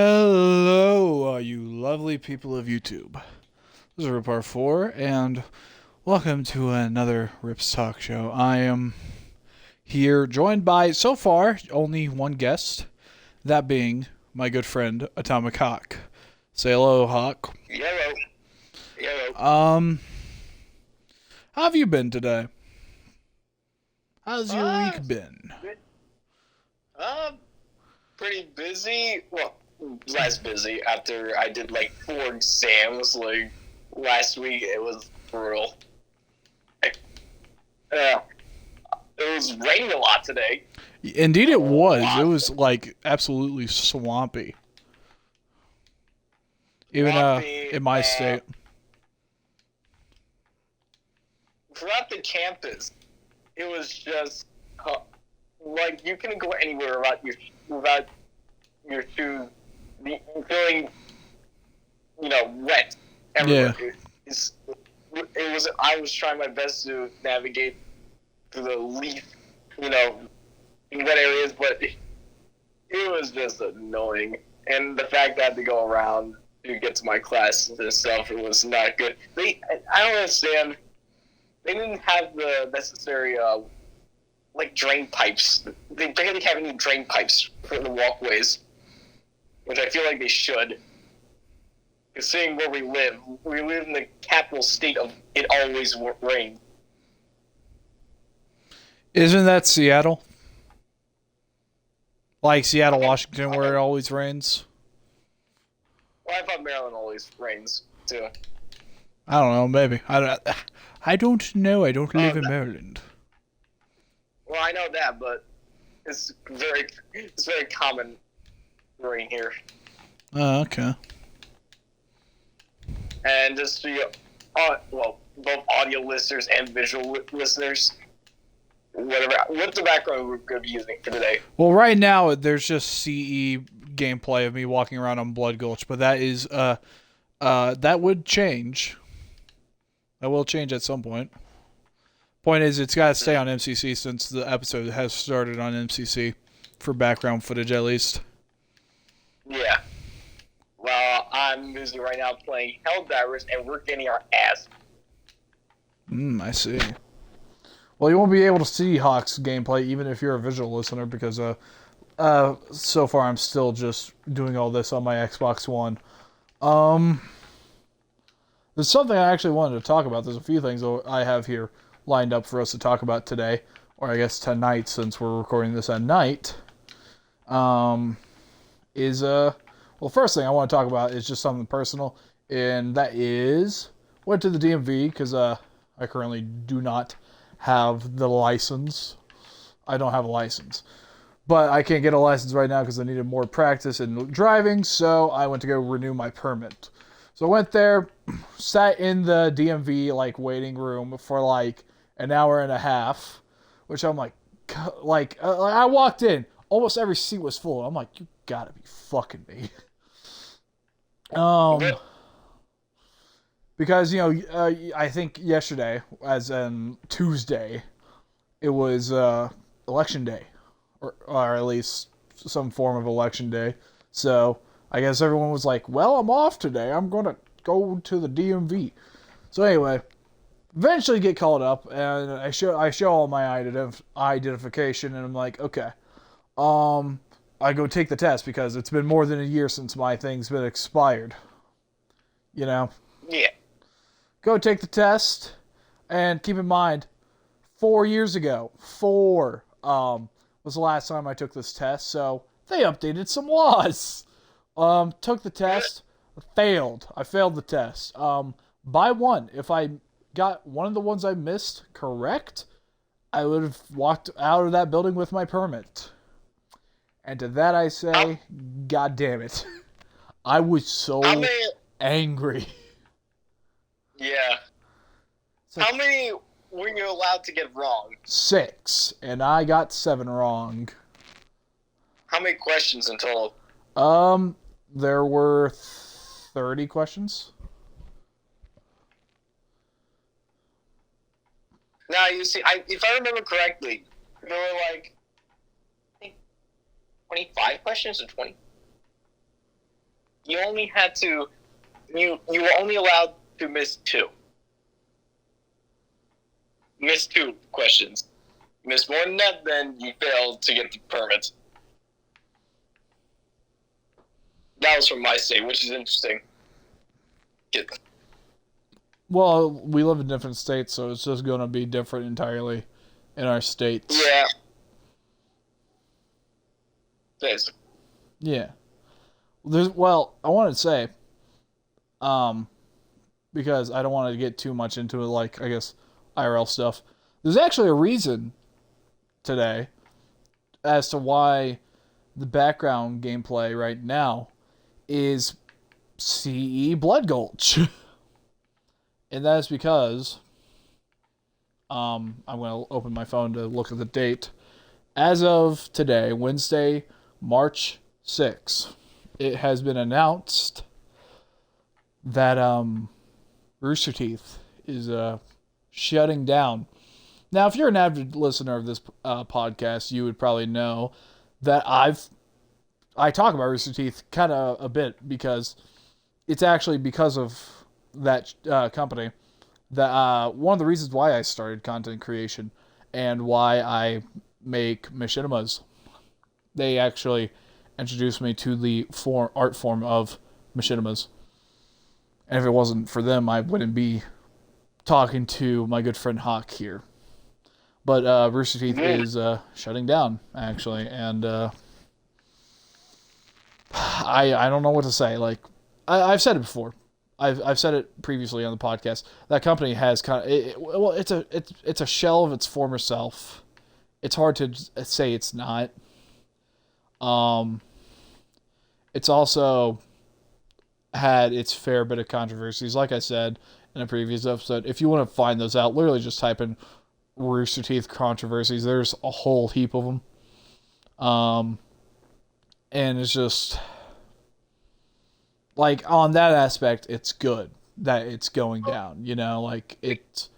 Hello, you lovely people of YouTube. This is Rip Part 4, and welcome to another Rips Talk Show. I am here joined by, so far, only one guest, that being my good friend, Atomic Hawk. Say hello, Hawk. Yellow. Yellow. How have you been today? How's your Uh, week been? uh, Pretty busy. Well, less busy after I did like 4 exams. Like last week, it was brutal. Uh, it was raining a lot today. Indeed A it was. It lot. was, like, absolutely swampy. Even, Sloppy. in my state. Throughout the campus, it was just like you couldn't go anywhere without your shoes feeling, wet everywhere. Yeah. It was. I was trying my best to navigate through the leaf, you know, in wet areas, but it was just annoying. And the fact that I had to go around to get to my class and stuff, it was not good. I don't understand. They didn't have the necessary, like drain pipes. They barely have any drain pipes for the walkways, which I feel like they should. Considering where we live in the capital state of it always rains. Isn't that Seattle? Like Seattle, Washington, where it always rains? Well, I thought Maryland always rains too. I don't know, maybe. I don't know. I don't live in Maryland. Well, I know that, but it's very common rain here. Oh, okay. And just for you, both audio listeners and visual listeners, what's the background we're going to be using for today? Well, right now there's just CE gameplay of me walking around on Blood Gulch, but that is that would change. That will change at some point. Point is, it's got to stay on MCC since the episode has started on MCC for background footage at least. Yeah. Well, I'm busy right now playing Helldivers, and we're getting our ass. I see. Well, you won't be able to see Hawk's gameplay even if you're a visual listener because so far I'm still just doing all this on my Xbox One. There's something I actually wanted to talk about. There's a few things I have here lined up for us to talk about today, or I guess tonight since we're recording this at night. Well, first thing I want to talk about is just something personal, and that is went to the DMV because I currently do not have the license. I don't have a license. But I can't get a license right now because I needed more practice in driving, so I went to go renew my permit. So I went there, sat in the DMV waiting room for an hour and a half, which I'm I walked in, almost every seat was full. I'm like, you gotta be fucking me. Because I think yesterday, as in Tuesday, it was election day, or at least some form of election day. So I guess everyone was like, well, I'm off today. I'm going to go to the DMV. So anyway, eventually get called up, and I show all my identification, and I'm like, okay. I go take the test because it's been more than a year since my thing's been expired. You know? Yeah. Go take the test, and keep in mind, 4 years ago, was the last time I took this test, so they updated some laws. Took the test, failed. I failed the test. By one. If I got one of the ones I missed correct, I would have walked out of that building with my permit. And to that I say, God damn it. I was so angry. Yeah. How many were you allowed to get wrong? 6, and I got 7 wrong. How many questions in total? There were 30 questions. Now, you see, if I remember correctly, there were 25 questions or 20? you only had to, you were only allowed to miss two. Miss two questions. Miss more than that, then you failed to get the permit. That was from my state, which is interesting. Well, we live in different states, so it's just going to be different entirely in our states. Yeah. Basically. Yeah. Well, I wanted to say, because I don't want to get too much into it, like, I guess, IRL stuff. There's actually a reason today as to why the background gameplay right now is CE Blood Gulch. And that is because I'm going to open my phone to look at the date. As of today, Wednesday, March 6th, it has been announced that Rooster Teeth is shutting down. Now, if you're an avid listener of this podcast, you would probably know that I talk about Rooster Teeth kind of a bit because it's actually because of that company that one of the reasons why I started content creation and why I make machinimas. They actually introduced me to the art form of machinimas. And if it wasn't for them, I wouldn't be talking to my good friend Hawk here. But Rooster Teeth is shutting down, actually, and I don't know what to say. Like I've said it before, I've said it previously on the podcast. That company has it's a shell of its former self. It's hard to say it's not. It's also had its fair bit of controversies. Like I said in a previous episode, if you want to find those out, literally just type in Rooster Teeth controversies. There's a whole heap of them. And it's just like on that aspect, it's good that it's going down. You know, like it's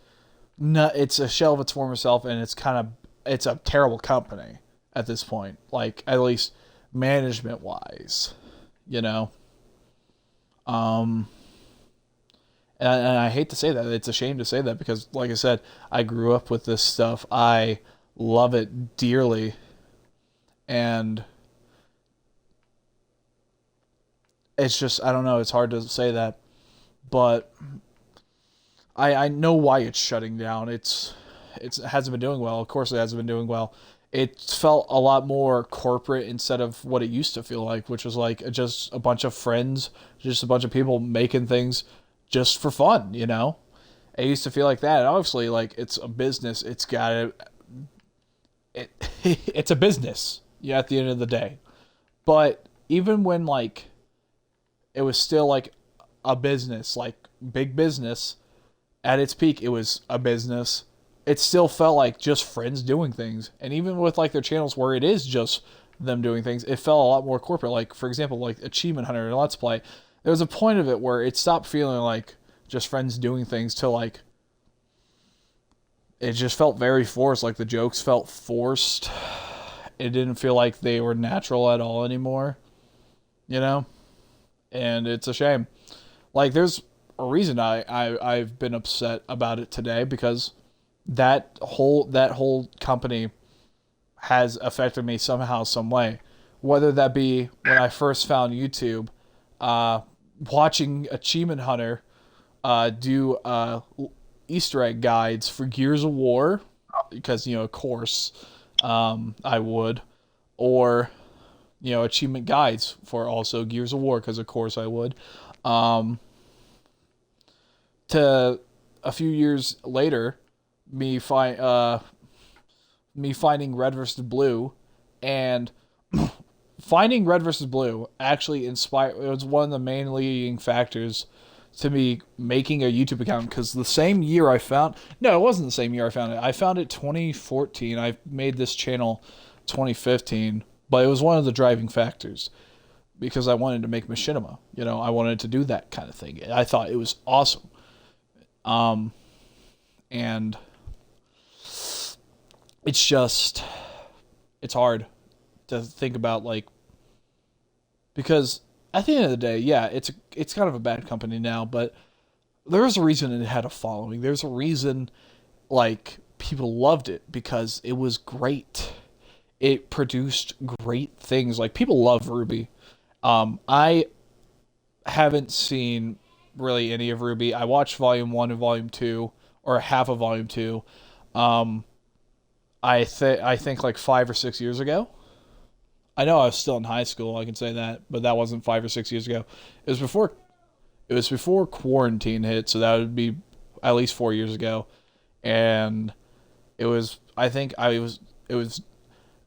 a shell of its former self, and it's a terrible company at this point. Like at least management wise, you know. And I hate to say that. It's a shame to say that because, like I said, I grew up with this stuff. I love it dearly. And it's just, I don't know, it's hard to say that. But I know why it's shutting down. It hasn't been doing well. Of course it hasn't been doing well. It felt a lot more corporate instead of what it used to feel like, which was like just a bunch of friends, just a bunch of people making things just for fun, you know? It used to feel like that. And obviously, like, it's a business. It's a business, yeah, at the end of the day. But even when, like, it was still, like, a business, like, big business, at its peak, it was a business. It still felt like just friends doing things. And even with, like, their channels where it is just them doing things, it felt a lot more corporate. Like, for example, like, Achievement Hunter and Let's Play. There was a point of it where it stopped feeling like just friends doing things to, like, it just felt very forced. Like, the jokes felt forced. It didn't feel like they were natural at all anymore. You know? And it's a shame. Like, there's a reason I've been upset about it today, because that whole company has affected me somehow, some way. Whether that be when I first found YouTube, watching Achievement Hunter do Easter egg guides for Gears of War, because, you know, of course, I would, or, you know, achievement guides for also Gears of War, because of course I would, to a few years later, me finding Red vs. Blue, and finding Red vs. Blue actually inspired. It was one of the main leading factors to me making a YouTube account, because the same year it wasn't the same year I found it. I found it 2014. I made this channel 2015, but it was one of the driving factors because I wanted to make machinima. You know, I wanted to do that kind of thing. I thought it was awesome. And it's just, it's hard to think about, like, because at the end of the day, yeah, it's kind of a bad company now, but there's a reason it had a following. There's a reason, like, people loved it because it was great. It produced great things. Like, people love RWBY. I haven't seen really any of RWBY. I watched Volume 1 and Volume 2, or half of Volume 2. Um, I think like 5 or 6 years ago. I know I was still in high school. I can say that, but that wasn't 5 or 6 years ago. It was before. It was before quarantine hit, so that would be at least 4 years ago. And it was. I think I was. It was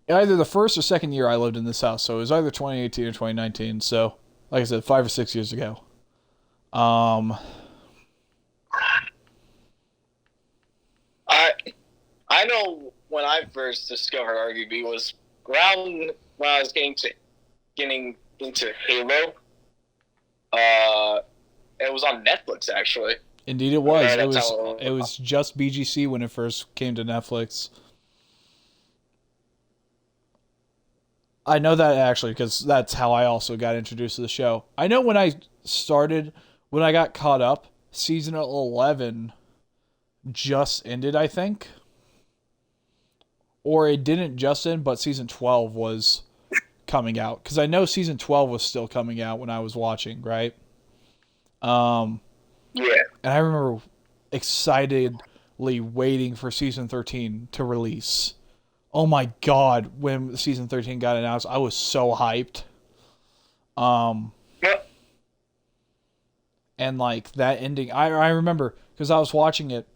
either the first or second year I lived in this house, so it was either 2018 or 2019. So, like I said, 5 or 6 years ago. Um, I I know when I first discovered RVB was around when I was getting into Halo. It was on Netflix actually. Indeed, it was. Yeah, It was just BGC when it first came to Netflix. I know that actually because that's how I also got introduced to the show. I know when I got caught up, season 11 just ended, I think. Or it didn't just end, but season 12 was coming out. Because I know season 12 was still coming out when I was watching, right? Yeah. And I remember excitedly waiting for season 13 to release. Oh my god, when season 13 got announced, I was so hyped. Yep. And like that ending, I remember because I was watching it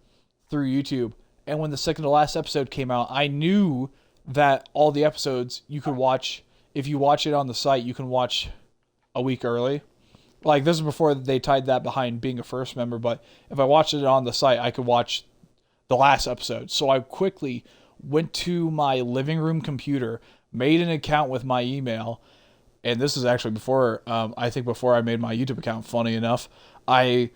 through YouTube, and when the second to last episode came out, I knew that all the episodes you could watch, if you watch it on the site, you can watch a week early. Like, this is before they tied that behind being a first member, but if I watched it on the site, I could watch the last episode. So I quickly went to my living room computer, made an account with my email, and this is actually before, I think before I made my YouTube account, funny enough. I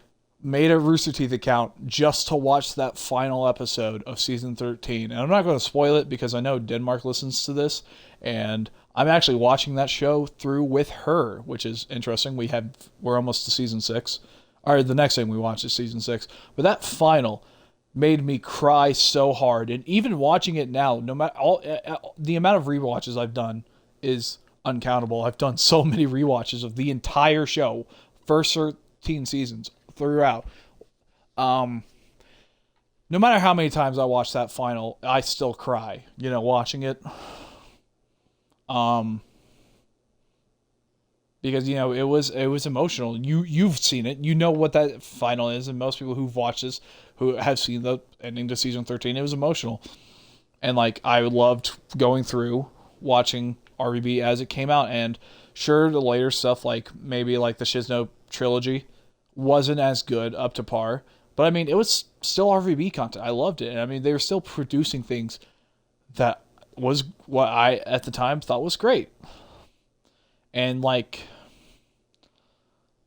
made a Rooster Teeth account just to watch that final episode of season 13. And I'm not going to spoil it because I know Denmark listens to this, and I'm actually watching that show through with her, which is interesting. We're almost to season 6. Or the next thing we watch is season 6. But that final made me cry so hard. And even watching it now, no matter the amount of rewatches I've done is uncountable. I've done so many rewatches of the entire show, first 13 seasons throughout. No matter how many times I watch that final, I still cry, watching it. Because it was emotional. You've seen it. You know what that final is, and most people who've watched this, who have seen the ending to season 13, it was emotional. And like I loved going through watching RVB as it came out, and sure, the later stuff, like maybe like the Shizno trilogy, wasn't as good up to par. But I mean, it was still RVB content. I loved it. And I mean, they were still producing things that was what I at the time thought was great. And like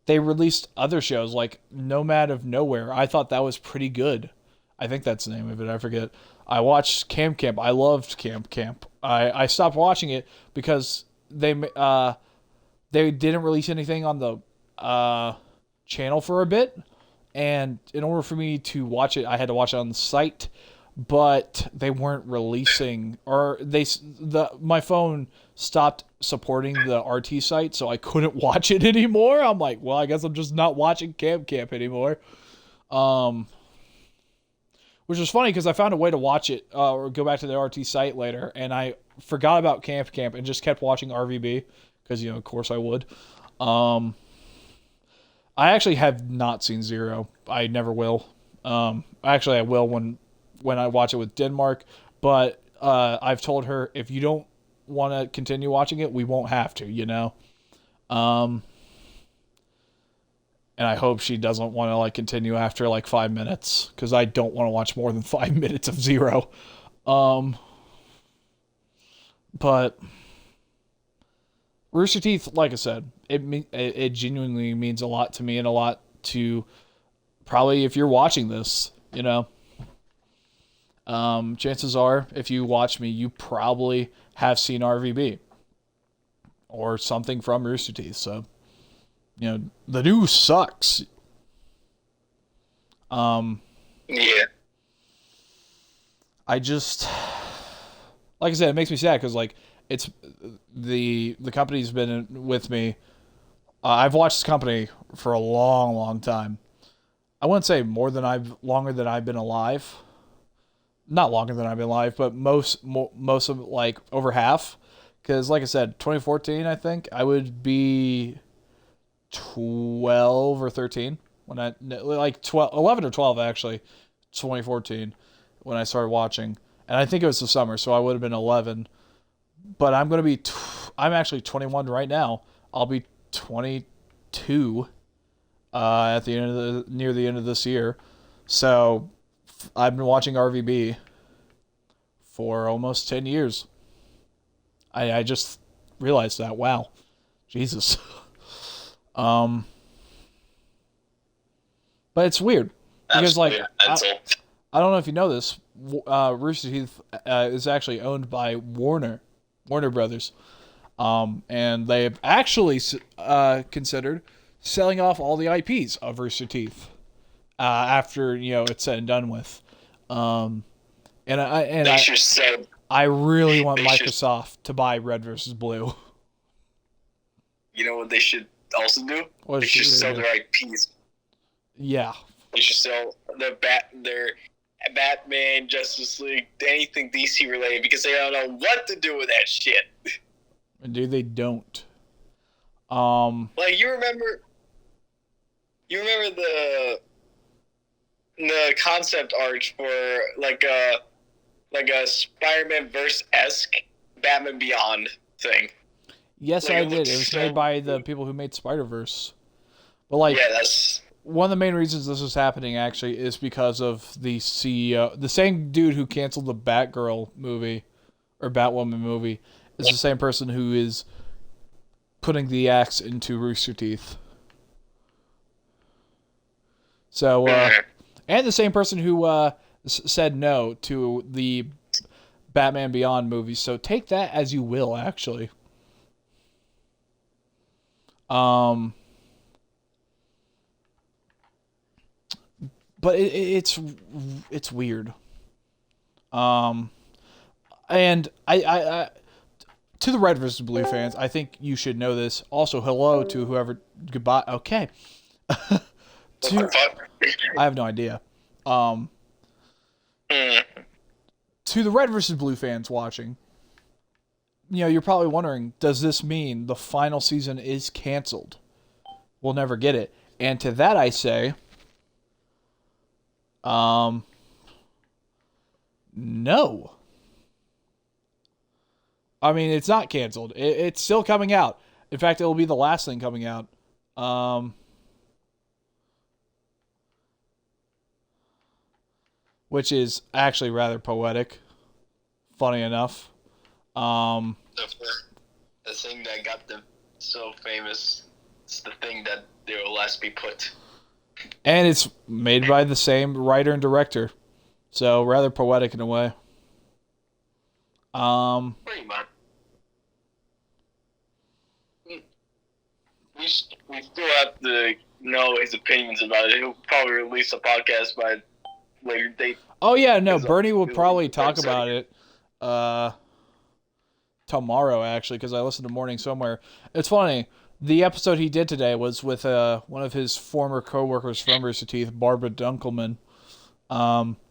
they released other shows like Nomad of Nowhere. I thought that was pretty good. I think that's the name of it. I forget. I watched Camp Camp. I loved Camp Camp. I stopped watching it because they didn't release anything on the channel for a bit, and in order for me to watch it, I had to watch it on the site. But they weren't releasing, or my phone stopped supporting the RT site, so I couldn't watch it anymore. I'm like, well, I guess I'm just not watching Camp Camp anymore. Which was funny because I found a way to watch it or go back to the RT site later, and I forgot about Camp Camp and just kept watching RVB because of course I would. I actually have not seen Zero. I never will. Actually, I will when I watch it with Denmark, but I've told her if you don't want to continue watching it, we won't have to, and I hope she doesn't want to continue after 5 minutes, because I don't want to watch more than 5 minutes of Zero. But Rooster Teeth, like I said, it genuinely means a lot to me, and a lot to probably if you're watching this, chances are, if you watch me, you probably have seen RVB or something from Rooster Teeth. So, the news sucks. Yeah. I just, like I said, it makes me sad because like it's the company's been with me. I've watched this company for a long, long time. I wouldn't say longer than I've been alive. Not longer than I've been alive, but most of like over half. Because like I said, 2014, I think I would be 12 or 13 when I like 12, 11 or 12 actually, 2014 when I started watching, and I think it was the summer, so I would have been 11. But I'm actually 21 right now. I'll be 22 at the end of near the end of this year. So I've been watching RVB for almost 10 years. I just realized that. Wow. Jesus. But it's weird because Absolutely. I don't know if you know this. Rooster Teeth is actually owned by Warner Brothers, and they have actually considered selling off all the IPs of Rooster Teeth after it's said and done with. I really want Microsoft to buy Red versus Blue. You know what they should also do? They should sell their IPs. Yeah. They should sell their Batman, Justice League, anything DC related, because they don't know what to do with that shit. Dude, they don't. Like you remember the concept art for like a Spider-Man verse-esque Batman Beyond thing. Yes, I did. It was made by the people who made Spider-Verse. But like, yeah, that's one of the main reasons this is happening actually is because of the CEO, the same dude who canceled the Batgirl movie or Batwoman movie, is the same person who is putting the axe into Rooster Teeth. So, and the same person who said no to the Batman Beyond movie. So take that as you will, actually. But it's weird. And I to the Red versus Blue fans, I think you should know this. Also, hello to whoever. Goodbye. Okay. I have no idea. To the Red versus Blue fans watching, you're probably wondering, does this mean the final season is canceled? We'll never get it. And to that I say, no. I mean, it's not canceled. It's still coming out. In fact, it'll be the last thing coming out. Which is actually rather poetic. Funny enough. The thing that got them so famous is the thing that they will last be put. And it's made by the same writer and director. So, rather poetic in a way. Pretty much. We still have to know his opinions about it. He'll probably release a podcast by later date. Oh, yeah, no, Bernie will probably talk about it tomorrow, actually, because I listened to Morning Somewhere. It's funny. The episode he did today was with one of his former co-workers from Rooster Teeth, Barbara Dunkelman,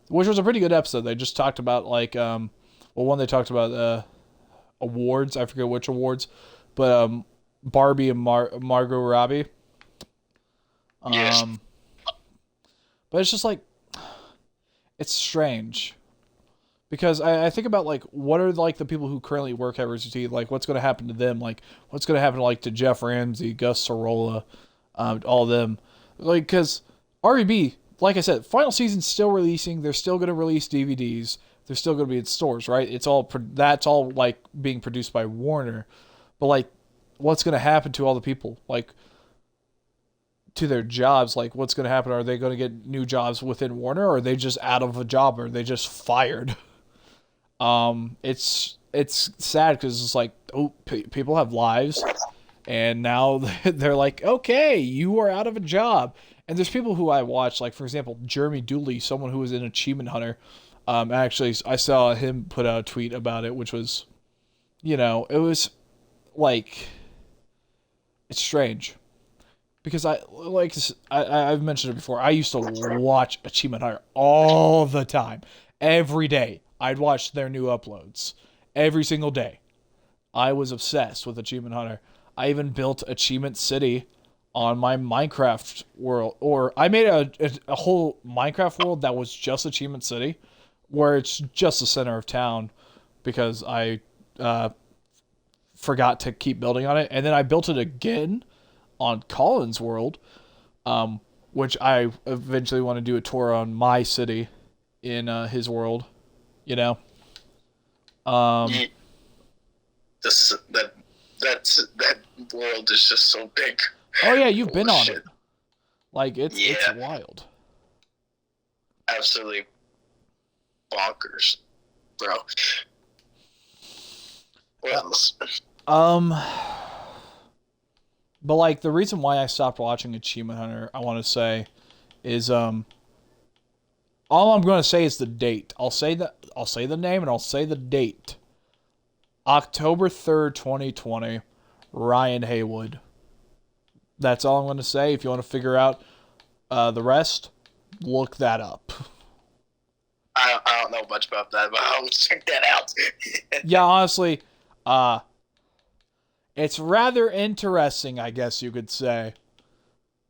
which was a pretty good episode. They just talked about, like, one, they talked about awards. I forget which awards. But Barbie and Margot Robbie. Yes. But it's just like, it's strange. Because I think about, like, what are, like, the people who currently work at Rooster Teeth, like, what's going to happen to them? Like, what's going to happen, like, to Jeff Ramsey, Gus Sorolla, all of them? Like, because REB, like I said, final season's still releasing. They're still going to release DVDs. They're still going to be in stores, right? That's all, like, being produced by Warner. But, like, what's going to happen to all the people? Like, to their jobs, like, what's going to happen? Are they going to get new jobs within Warner, or are they just out of a job, or are they just fired? It's sad because it's like, people have lives, And now they're like, okay, you are out of a job. And there's people who I watch, like, for example, Jeremy Dooley, someone who was an achievement hunter. Actually, I saw him put out a tweet about it, which was, it was like, it's strange. Because I've mentioned it before, I used to watch Achievement Hunter all the time. Every day, I'd watch their new uploads. Every single day. I was obsessed with Achievement Hunter. I even built Achievement City on my Minecraft world. Or I made a whole Minecraft world that was just Achievement City, where it's just the center of town, because I forgot to keep building on it. And then I built it again on Colin's world, which I eventually want to do a tour on my city in his world, That world is just so big. Oh yeah, you've been on it. Like, it's wild. Absolutely bonkers, bro. What else? But like, the reason why I stopped watching Achievement Hunter, I want to say, is all I'm going to say is the date. I'll say the name and I'll say the date. October 3rd, 2020, Ryan Haywood. That's all I'm going to say. If you want to figure out the rest, look that up. I don't know much about that, but I'll check that out. Yeah, honestly, it's rather interesting, I guess you could say.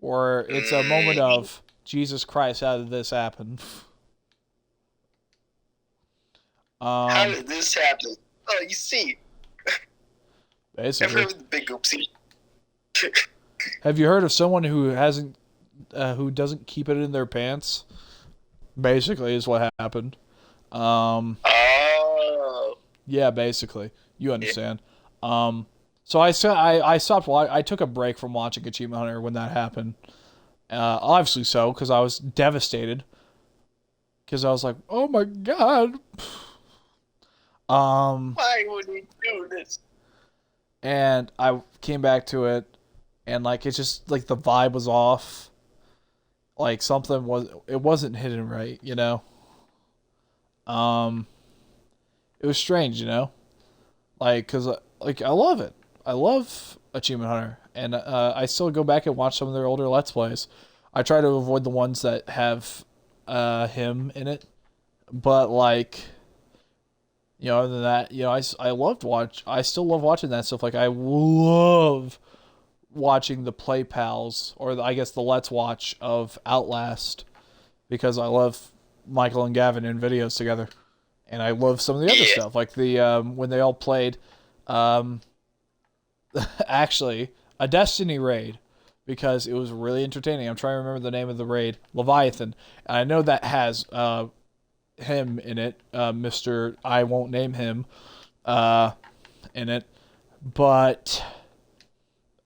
Or it's a moment of, Jesus Christ, how did this happen? How did this happen? Oh, you see. Basically. I've heard the big oopsie. Have you heard of someone who doesn't keep it in their pants? Basically, is what happened. Oh. Yeah, basically, you understand. Yeah. So I stopped. I took a break from watching Achievement Hunter when that happened. Obviously so, because I was devastated. Because I was like, oh my god. Why would we do this? And I came back to it, and like, it's just like the vibe was off. Like, it wasn't hidden right, It was strange, Like, cause like, I love it. I love Achievement Hunter, and I still go back and watch some of their older Let's Plays. I try to avoid the ones that have him in it, but like, other than that, I still love watching that stuff. Like, I love watching the Play Pals, or I guess the Let's Watch of Outlast, because I love Michael and Gavin in videos together, and I love some of the other stuff, like the when they all played, actually a Destiny raid, because it was really entertaining. I'm trying to remember the name of the raid, Leviathan, and I know that has him in it, Mr. I won't name him, in it, but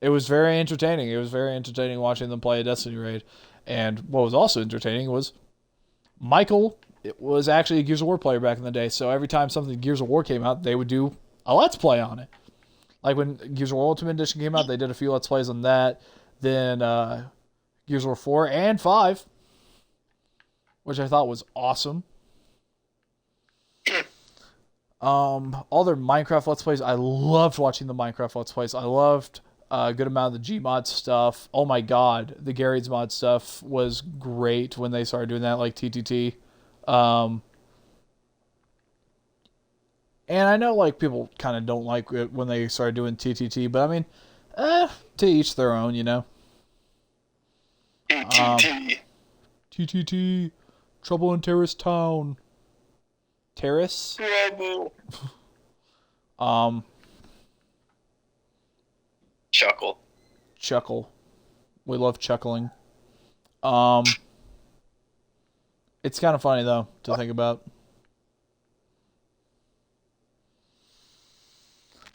it was very entertaining. It was very entertaining watching them play a Destiny raid. And what was also entertaining was Michael. It was actually a Gears of War player back in the day, so every time something Gears of War came out, they would do a Let's Play on it. Like when Gears of War Ultimate Edition came out, they did a few Let's Plays on that. Then Gears of War 4 and 5, which I thought was awesome. All their Minecraft Let's Plays, I loved watching the Minecraft Let's Plays. I loved a good amount of the Gmod stuff. Oh my god, the Gary's Mod stuff was great when they started doing that, like TTT. And I know, like, people kind of don't like it when they started doing TTT, but I mean, to each their own, TTT, Trouble in Terrace Town. Terrace? Trouble. Chuckle. We love chuckling. It's kind of funny, though, to think about.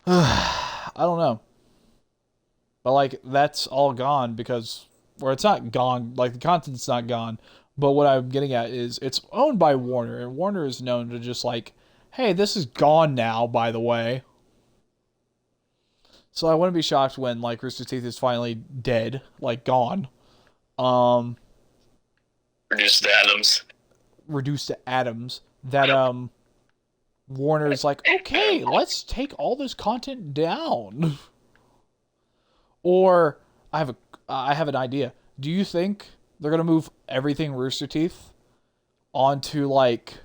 I don't know. But, like, that's all gone because... Or it's not gone. Like, the content's not gone. But what I'm getting at is it's owned by Warner. And Warner is known to just, like... Hey, this is gone now, by the way. So I wouldn't be shocked when like Rooster Teeth is finally dead, like gone. Um, Reduced to atoms. reduced to atoms. That Warner's like, okay, let's take all this content down. Or I have an idea. Do you think they're gonna move everything Rooster Teeth onto like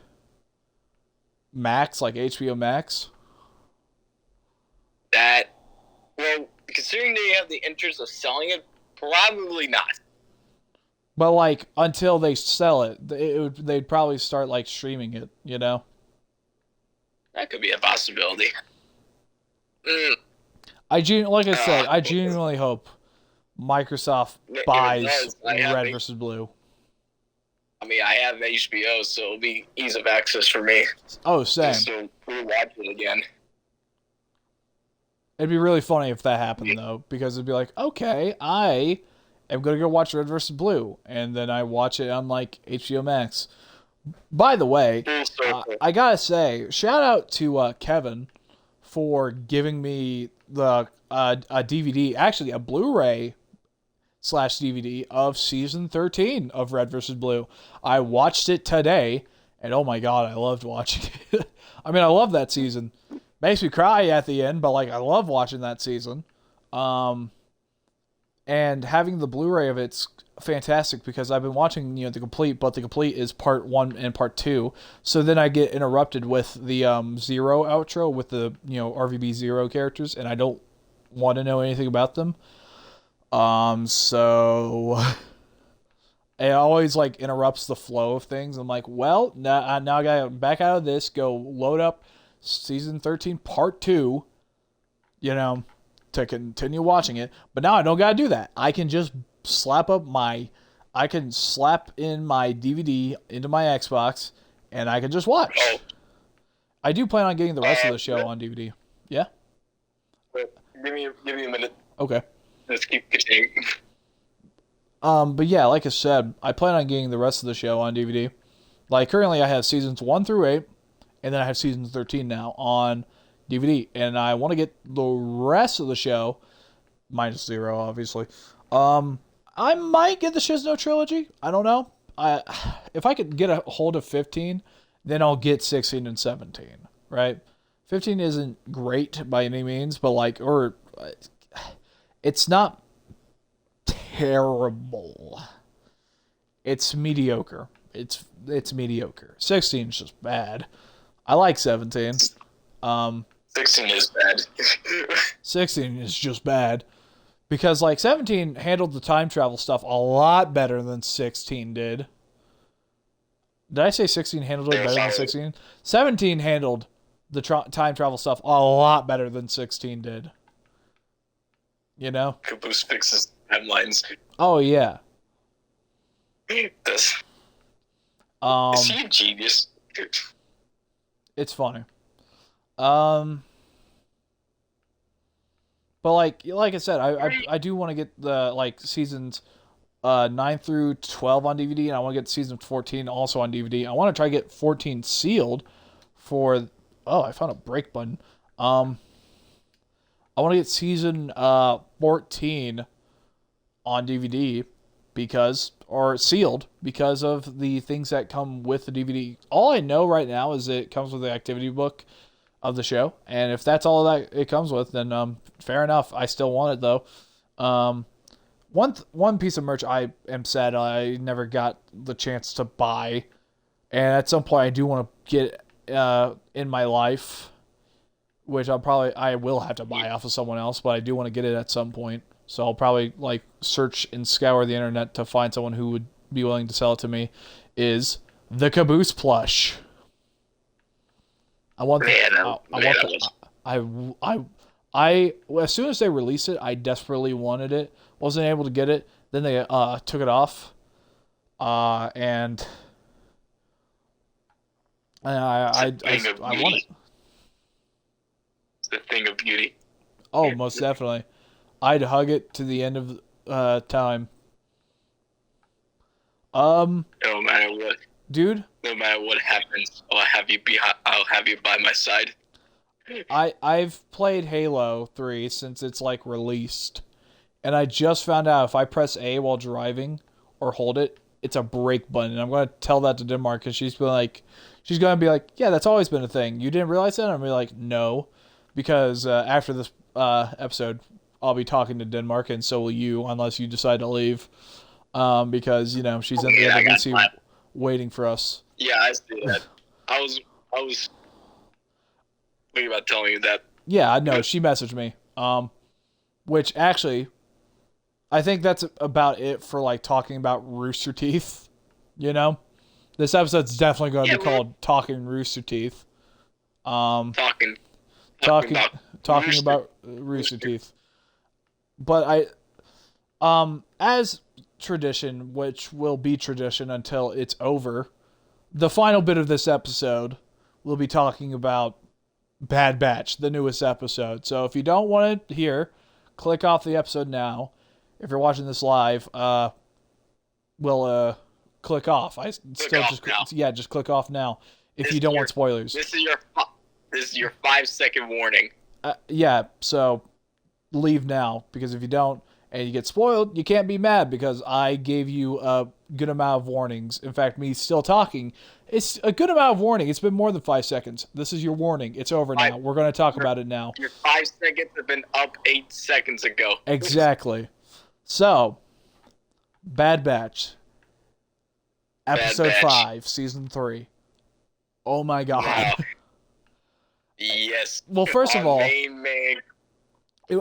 Max, like HBO Max? That, well, considering they have the interest of selling it, probably not. But like until they sell they'd probably start like streaming it. You know. That could be a possibility. Mm. Like I said, I genuinely hope Microsoft buys Red versus Blue. I mean, I have HBO, so it'll be ease of access for me. Oh, same. Just to rewatch it again. It'd be really funny if that happened, though, because it'd be like, okay, I am going to go watch Red vs. Blue, and then I watch it on, like, HBO Max. By the way, I gotta say, shout out to Kevin for giving me the a DVD, actually a Blu-ray / DVD of season 13 of Red vs. Blue. I watched it today, and oh my god, I loved watching it. I mean, I love that season. Makes me cry at the end, but like I love watching that season. And having the Blu-ray of it's fantastic because I've been watching, the complete, but the complete is part 1 and part 2. So then I get interrupted with the Zero outro with the RVB Zero characters, and I don't want to know anything about them. So it always like interrupts the flow of things. I'm like, well, now I gotta back out of this, go load up season 13 part 2, to continue watching it. But now I don't gotta do that. I can just slap in my DVD into my Xbox, and I can just watch. Oh. I do plan on getting the rest of the show on DVD. Yeah? Give me a minute. Okay. Let's keep continuing. But yeah, like I said, I plan on getting the rest of the show on DVD. Like currently I have seasons 1 through 8, and then I have season 13 now on DVD, and I want to get the rest of the show, minus Zero, obviously. I might get the Shizno trilogy. I don't know. If I could get a hold of 15, then I'll get 16 and 17, right? 15 isn't great by any means, but it's not terrible. It's mediocre. It's mediocre. 16 is just bad. I like 17. 16 is bad. 16 is just bad. Because, 17 handled the time travel stuff a lot better than 16 did. Did I say 16 handled it better than 16? 17 handled the time travel stuff a lot better than 16 did. Caboose fixes timelines. Oh, yeah. Is he a genius? It's funny. But like I said, I do want to get the seasons 9 through 12 on DVD, and I want to get season 14 also on DVD. I want to try to get 14 sealed for. Oh, I found a break button. I want to get season 14 on DVD or sealed because of the things that come with the DVD. All I know right now is it comes with the activity book of the show, and if that's all that it comes with, then fair enough. I still want it though. One piece of merch I am sad I never got the chance to buy, and at some point I do want to get in my life, which I will have to buy off of someone else, but I do want to get it at some point. So I'll probably search and scour the internet to find someone who would be willing to sell it to me. Is the Caboose plush. I want as soon as they released it, I desperately wanted it. Wasn't able to get it. Then they took it off, and I want it. It's the thing of beauty. Oh, most definitely. I'd hug it to the end of time. No matter what, dude. No matter what happens, I'll have you by my side. I've played Halo 3 since it's like released, and I just found out if I press A while driving or hold it, it's a brake button. And I'm gonna tell that to Denmark because she's gonna be like, yeah, that's always been a thing. You didn't realize that? And I'm gonna be like, no, because after this episode, I'll be talking to Denmark, and so will you, unless you decide to leave, because she's in the other VC waiting for us. Yeah, I see that. I was thinking about telling you that. Yeah, I know. She messaged me. Which actually, I think that's about it for like talking about Rooster Teeth. This episode's definitely going to be called "Talking Rooster Teeth." Talking about Rooster Teeth. But as tradition, which will be tradition until it's over, the final bit of this episode, we'll be talking about Bad Batch, the newest episode. So if you don't want to hear, click off the episode now. If you're watching this live, we'll click off. Just click off now if you don't want spoilers. This is your 5-second warning. So leave now, because if you don't and you get spoiled, you can't be mad because I gave you a good amount of warnings. In fact, me still talking, it's a good amount of warning. It's been more than 5 seconds. This is your warning. It's over now. We're going to talk about it now. Your 5 seconds have been up 8 seconds ago. Exactly. So, Bad Batch. Episode 5, Season 3. Oh my god. Wow. Yes. Well, first of all, man.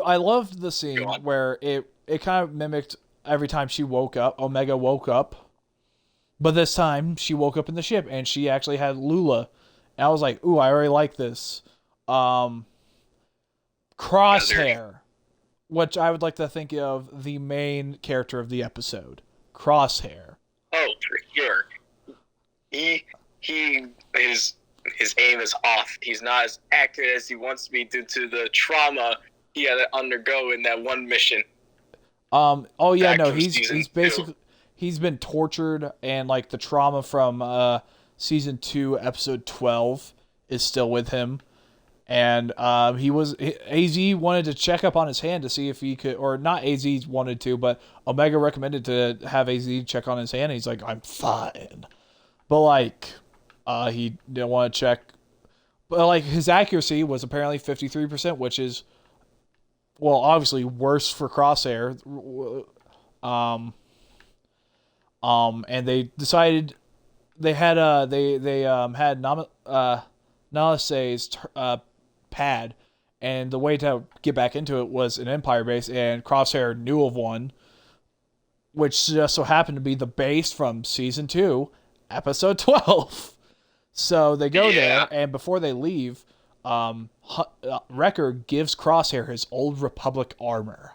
I loved the scene where it kind of mimicked every time she woke up. Omega woke up. But this time, she woke up in the ship, and she actually had Lula. And I was like, ooh, I already like this. Crosshair. Which I would like to think of the main character of the episode. Crosshair. Oh, for sure. His aim is off. He's not as accurate as he wants to be due to the trauma he had to undergo in that one mission. He's basically he's been tortured, and like the trauma from season 2, episode 12 is still with him. And AZ wanted to check up on his hand to see if he could, or not AZ wanted to, but Omega recommended to have AZ check on his hand. And he's like, I'm fine. But like, he didn't want to check. But like, his accuracy was apparently 53%, which is, well, obviously worse for Crosshair. And they decided they had Nalise's pad, and the way to get back into it was an Empire base, and Crosshair knew of one, which just so happened to be the base from season 2, episode 12. So they go there, and before they leave, Wrecker gives Crosshair his old Republic armor.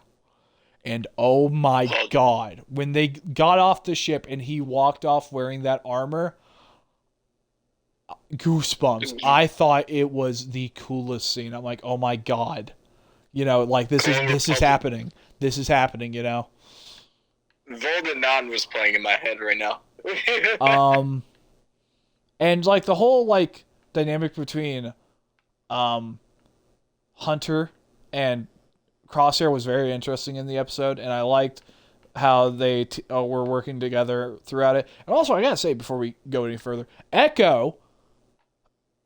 And oh my god, when they got off the ship and he walked off wearing that armor, goosebumps. I thought it was the coolest scene. I'm like, oh my god, like this is happening. This is happening. Voldenon was playing in my head right now. And like the whole like dynamic between Hunter and Crosshair was very interesting in the episode, and I liked how they were working together throughout it. And also, I gotta say before we go any further, Echo.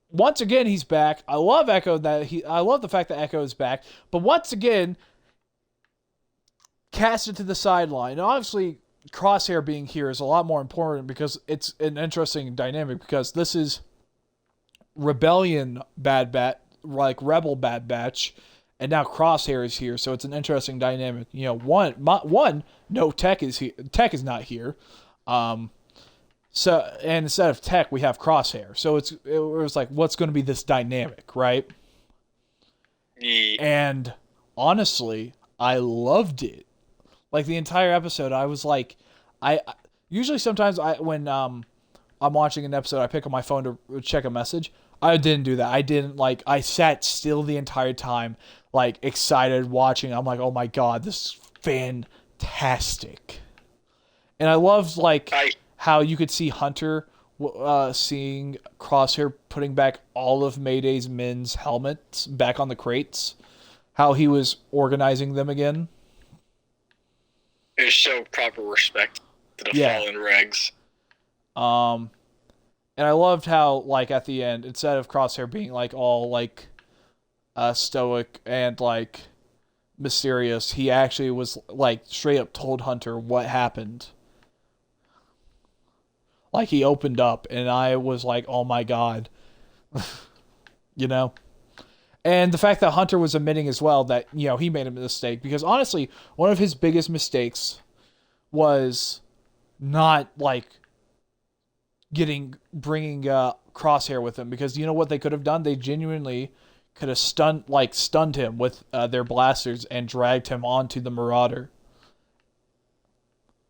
Once again, he's back. I love Echo. I love the fact that Echo is back. But once again, casted to the sideline. And obviously, Crosshair being here is a lot more important because it's an interesting dynamic. Because this is Rebellion Bad Batch, like Rebel Bad Batch, and now Crosshair is here. So it's an interesting dynamic. One, no, Tech is here. Tech is not here. So, and instead of Tech, we have Crosshair. So it was like, what's going to be this dynamic, right? Yeah. And honestly, I loved it. Like the entire episode, I was like, I usually sometimes when I'm watching an episode, I pick up my phone to check a message. I didn't do that. I sat still the entire time, like excited watching. I'm like, oh my god, this is fantastic. And I loved how you could see Hunter seeing Crosshair putting back all of Mayday's men's helmets back on the crates, how he was organizing them again. It showed proper respect to the fallen regs. And I loved how, like, at the end, instead of Crosshair being, like, all, like, stoic and, like, mysterious, he actually was, like, straight up told Hunter what happened. Like, he opened up, and I was like, oh my god. You know? And the fact that Hunter was admitting as well that, you know, he made a mistake. Because, honestly, one of his biggest mistakes was not, like, bringing Crosshair with him. Because you know what they could have done? They genuinely could have stunned him with their blasters and dragged him onto the Marauder.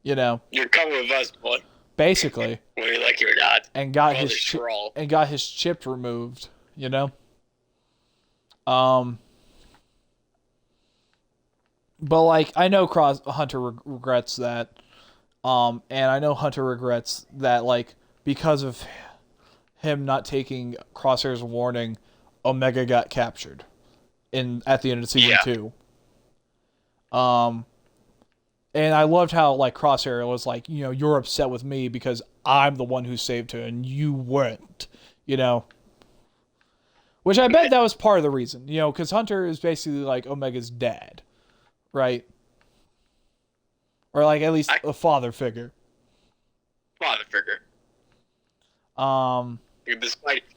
You know? You're coming with us, boy. Basically. Whether you like it or not. And got his chip removed, you know? But, like, I know Hunter regrets that. And I know Hunter regrets that, like, because of him not taking Crosshair's warning, Omega got captured at the end of season 2. And I loved how, like, Crosshair was like, you know, you're upset with me because I'm the one who saved her and you weren't, you know? Which I bet that was part of the reason, you know, because Hunter is basically like Omega's dad, right? Or, like, at least a father figure. Father figure.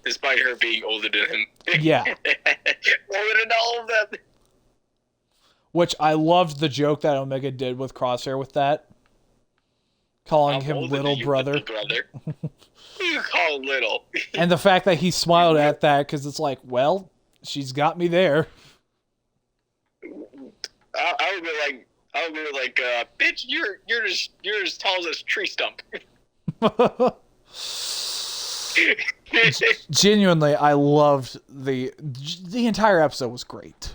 Despite her being older than him. Yeah. Older than all of them. Which I loved the joke that Omega did with Crosshair with that. Calling him little brother. You call him little. And the fact that he smiled at that, because it's like, well, she's got me there. I would be like, bitch, you're as tall as this tree stump. Genuinely, I loved the entire episode was great.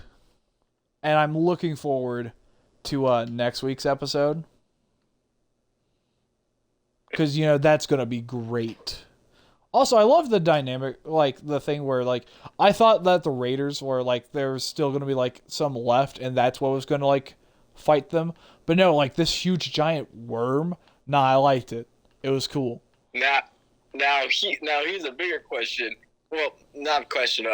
And I'm looking forward to next week's episode. Because, you know, that's going to be great. Also, I love the dynamic, like, the thing where, like, I thought that the Raiders were, like, there was still going to be, like, some left, and that's what was going to, like, fight them. But no, like, this huge giant worm, I liked it. It was cool. Now here's a bigger question. Well, not a question,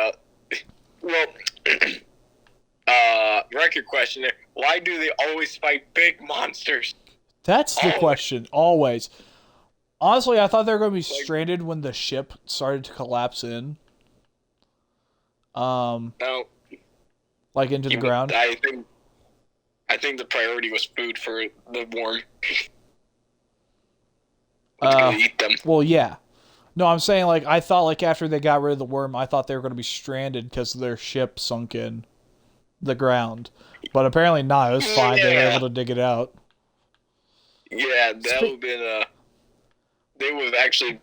record question. Why do they always fight big monsters? That's the question, always. Honestly, I thought they were going to be stranded when the ship started to collapse in. No. Like into the ground. I think the priority was food for the worm. Gonna eat them. Well, yeah. No, I'm saying, like, I thought, like, after they got rid of the worm, I thought they were going to be stranded because their ship sunk in the ground. But apparently not. It was fine. Yeah. They were able to dig it out. Yeah, that would have been they would have actually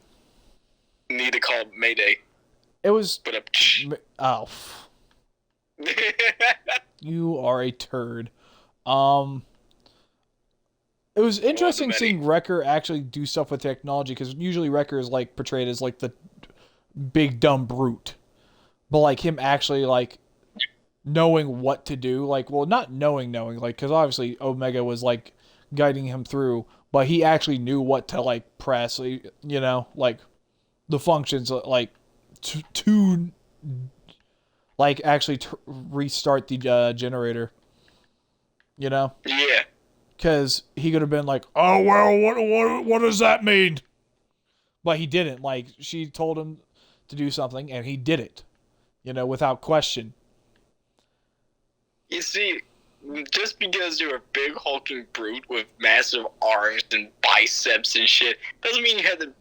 need to call Mayday. It was... Oh. You are a turd. It was interesting seeing Wrecker actually do stuff with technology, because usually Wrecker is, like, portrayed as, like, the big dumb brute. But, like, him actually, like, knowing what to do, like, well, not knowing, like, because obviously Omega was, like, guiding him through, but he actually knew what to, like, press, you know, like, the functions, like, to like, actually restart the generator, you know? Yeah. Because he could have been like, oh, well, what does that mean? But he didn't. Like, she told him to do something, and he did it, you know, without question. You see, just because you're a big hulking brute with massive arms and biceps and shit, doesn't mean you had to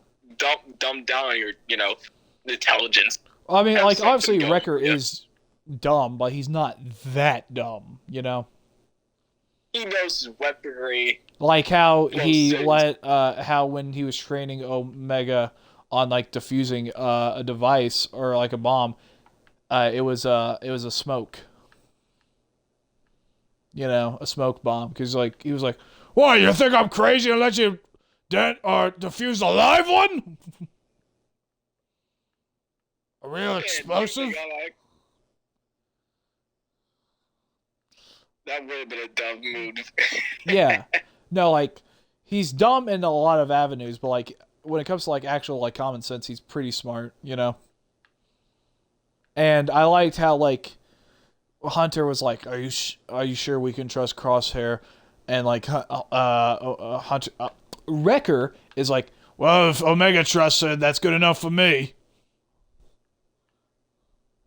dumb down your, you know, intelligence. I mean, like, obviously Wrecker is dumb, but he's not that dumb, you know? He knows his weaponry. Like how how when he was training Omega on, like, defusing a device or, like, a bomb, it was a smoke. You know, a smoke bomb. Because, like, he was like, "What, you think I'm crazy to let you defuse a live one?" A real explosive? That would have been a dumb move. Yeah. No, like, he's dumb in a lot of avenues, but, like, when it comes to, like, actual, like, common sense, he's pretty smart, you know? And I liked how, like, Hunter was like, are you sure we can trust Crosshair? And, like, Hunter... Wrecker is like, well, if Omega trusts her, that's good enough for me.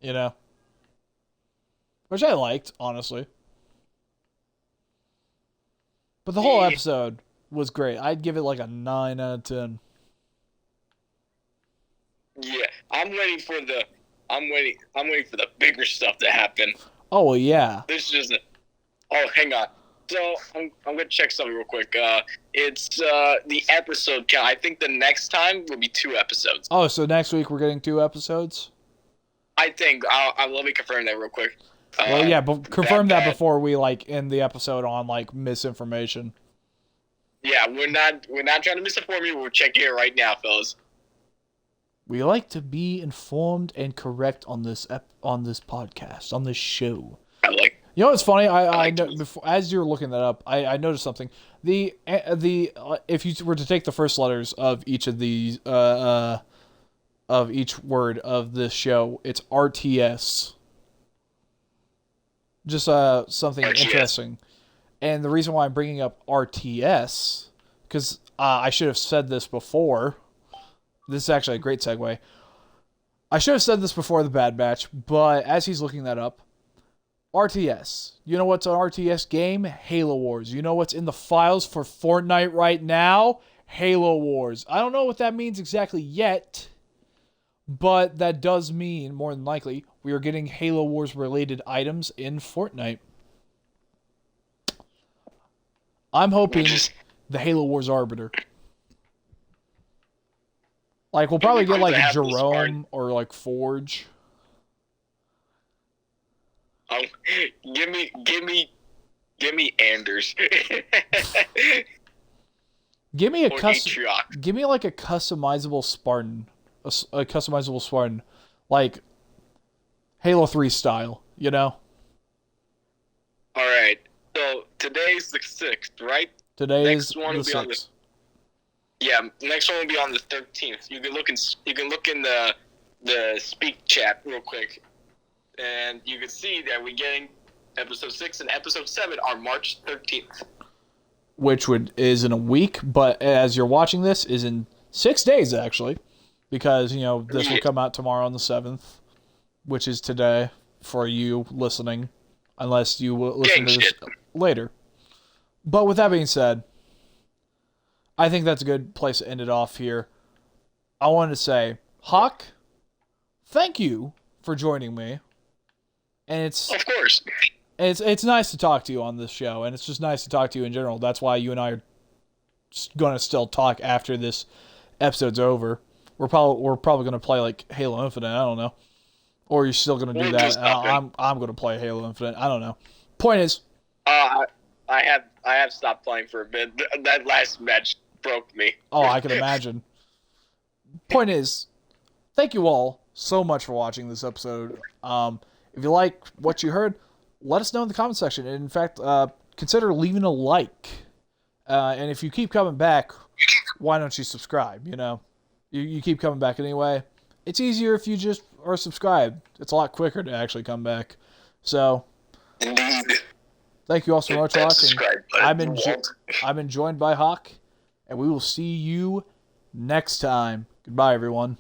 You know? Which I liked, honestly. But the whole episode was great. I'd give it like a 9 out of 10. Yeah, I'm waiting for the bigger stuff to happen. Oh, well, yeah. This isn't. Oh, hang on. So I'm gonna check something real quick. It's the episode count. I think the next time will be 2 episodes. Oh, so next week we're getting 2 episodes? I think. I'll let me confirm that real quick. Well, yeah, but confirm that before we like end the episode on like misinformation. Yeah, we're not trying to misinform you. We're checking it right now, fellas. We like to be informed and correct on this podcast, on this show. You know what's funny? I know, before, as you're looking that up, I noticed something. The if you were to take the first letters of each of these of each word of this show, it's RTS. Just something RTS. Interesting. And the reason why I'm bringing up RTS, because I should have said this before. This is actually a great segue. I should have said this before the Bad Batch, but as he's looking that up, RTS. You know what's an RTS game? Halo Wars. You know what's in the files for Fortnite right now? Halo Wars. I don't know what that means exactly yet, but that does mean, more than likely, we are getting Halo Wars related items in Fortnite. I'm hoping the Halo Wars Arbiter. Like, we'll probably get, like, Jerome or, like, Forge. Give me Anders. Give me like a customizable Spartan. A customizable Spartan. Like, Halo 3 style, you know? Alright. So, today's the 6th, right? Today's the 6th. Yeah, next one will be on the 13th. You can look in the speak chat real quick, and you can see that we're getting episode 6 and episode 7 on March 13th. Which is in a week, but as you're watching this, is in 6 days actually, because you know this will come out tomorrow on the 7th, which is today for you listening, unless you listen to this later. But with that being said, I think that's a good place to end it off here. I wanted to say, Hawk, thank you for joining me. And of course. It's nice to talk to you on this show, and it's just nice to talk to you in general. That's why you and I are going to still talk after this episode's over. We're probably going to play like Halo Infinite. I don't know, or you're still going to do that. I'm going to play Halo Infinite. I don't know. Point is, I have stopped playing for a bit. That last match broke me. Oh, I can imagine. Point is, thank you all so much for watching this episode. If you like what you heard, let us know in the comment section. And in fact, consider leaving a like. And if you keep coming back, why don't you subscribe? You know, you keep coming back anyway. It's easier if you just are subscribed. It's a lot quicker to actually come back. So, indeed. Thank you all so much for watching. I've been joined by Hawk, and we will see you next time. Goodbye, everyone.